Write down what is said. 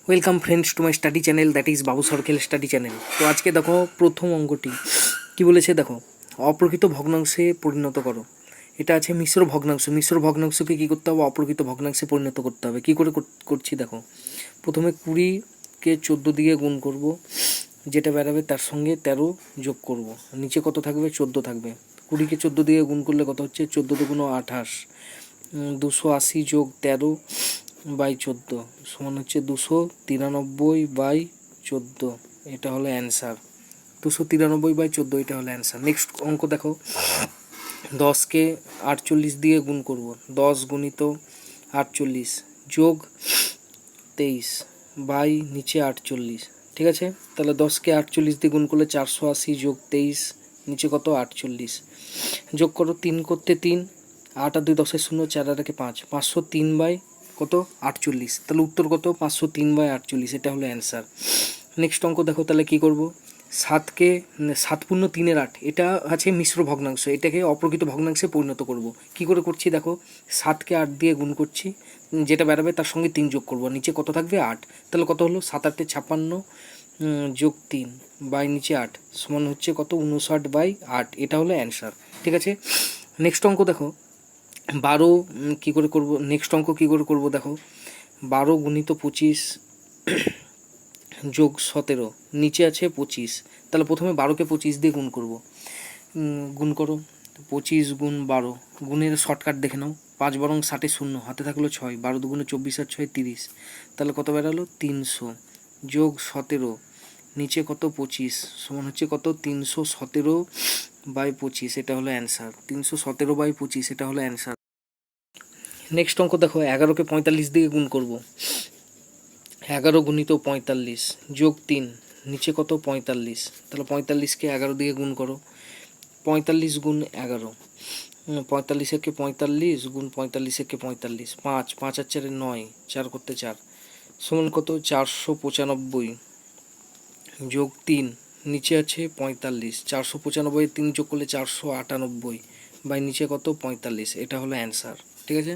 Welcome friends to my study channel, that is Babu সরকেল study channel. তো আজকে দেখো প্রথম অঙ্কটি কি বলেছে, দেখো অপ্রকৃত ভগ্নাংশে পরিণত করো। এটা আছে মিশ্র ভগ্নাংশ। মিশ্র ভগ্নাংশকে কী করতে হবে? অপ্রকৃত ভগ্নাংশে পরিণত করতে হবে। কী করে করছি দেখো, প্রথমে 20কে 14 দিয়ে গুণ করব, যেটা বেরাবে তার সঙ্গে 13 যোগ করব। নিচে কত থাকবে? 14 থাকবে। 20কে 14 দিয়ে গুণ করলে কত হচ্ছে? 14 দুগুণ 28, 280 যোগ 13 বাই 14 সমান হচ্ছে 293/14। এটা হলো অ্যান্সার। 293/14 এটা হলো অ্যান্সার। নেক্সট অঙ্ক দেখো, 10কে 48 দিয়ে গুণ করব। 10 গুণিত 48 যোগ 23 বাই নিচে 48। ঠিক আছে, তাহলে 10কে 48 দিয়ে গুণ করলে 480 যোগ 23 নিচে কত? 48। যোগ করো, 3 করতে 3, 8 আর 2 10 শূন্য, 4 আর 1 5, 503 বাই কত? 48। তাহলে উত্তর কত? 503/48। এটা হলো অ্যান্সার। নেক্সট অঙ্ক দেখো, তাহলে কি করব? 7কে 7 পূর্ণ 3-এর 8, এটা আছে মিশ্র ভগ্নাংশ, এটাকে অপ্রকৃত ভগ্নাংশে পরিণত করব। কি করে করছি দেখো, 7কে 8 দিয়ে গুণ করছি, যেটা বেরাবে তার সঙ্গে 3 যোগ করব। নিচে কত থাকবে? 8। তাহলে কত হলো? 7 8 56 যোগ 3 বাই নিচে 8 সমান হচ্ছে কত? 59/8। এটা হলো অ্যান্সার। ঠিক আছে, নেক্সট অঙ্ক দেখো, 12 কী করে করব? নেক্সট অঙ্ক কী করে করব দেখো, 12 গুণিত 25 যোগ 17, নিচে আছে 25। তাহলে প্রথমে 12কে 25 দিয়ে গুণ করব। গুণ করো, 25 গুণ 12, গুণের শর্টকাট দেখে নাও। 5 বরং 60 শূন্য, হাতে থাকলো 6, 12 দুগুণে 24 আর 6 30। তাহলে কত বেরালো? 300 যোগ 17, নিচে কত? 25 সমান হচ্ছে কত? 317/25। এটা হলো অ্যান্সার। 317/25 এটা হলো অ্যান্সার। নেক্সট অঙ্ক দেখো, 11কে 45 দিয়ে গুণ করব। 11 গুণিত 45 যোগ 3, নিচে কত? 45। তাহলে 45কে 11 দিয়ে গুণ করো। 45 গুণ 11, 45 একে 45 গুণ 45 একে 45, 5 5 আর 4 9, 4 করতে 4 সমান কত? 495 যোগ 3, নিচে আছে 45। 495 3 যোগ করলে 498 বাই নিচে কত? 45। এটা হলো অ্যান্সার। ঠিক আছে।